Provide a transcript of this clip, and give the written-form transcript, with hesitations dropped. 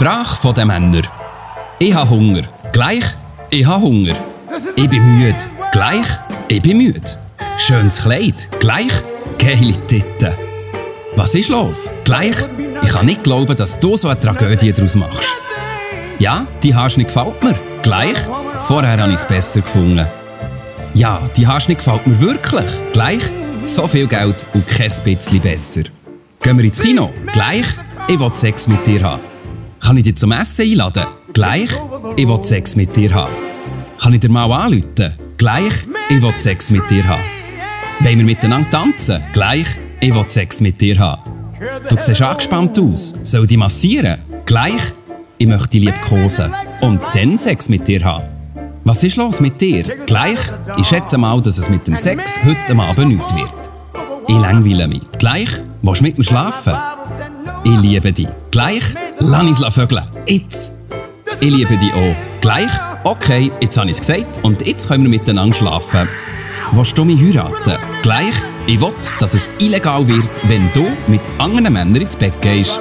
Sprache der Männer. Ich habe Hunger. Gleich, ich habe Hunger. Ich bin müde. Gleich, ich bin müde. Schönes Kleid. Gleich, geile Titten. Was ist los? Gleich, ich kann nicht glauben, dass du so eine Tragödie daraus machst. Ja, die Haarschnitt gefällt mir. Gleich, vorher habe ich es besser gefunden. Ja, die Haarschnitt gefällt mir wirklich. Gleich, so viel Geld und kein bisschen besser. Gehen wir ins Kino? Gleich, ich will Sex mit dir haben. Kann ich dich zum Essen einladen? Gleich, ich will Sex mit dir haben. Kann ich dir mal anrufen? Gleich, ich will Sex mit dir haben. Wollen wir miteinander tanzen? Gleich, ich will Sex mit dir haben. Du siehst angespannt aus. Soll ich dich massieren? Gleich, ich möchte dich liebkosen. Und dann Sex mit dir haben. Was ist los mit dir? Gleich, ich schätze mal, dass es mit dem Sex heute Abend nichts wird. Ich langweile mich. Gleich, willst du mit mir schlafen? Ich liebe dich. Gleich, lass uns vögeln. Jetzt. Ich liebe dich auch. Gleich, okay, jetzt habe ich es gesagt und jetzt können wir miteinander schlafen. Willst du mich heiraten? Gleich, ich will, dass es illegal wird, wenn du mit anderen Männern ins Bett gehst.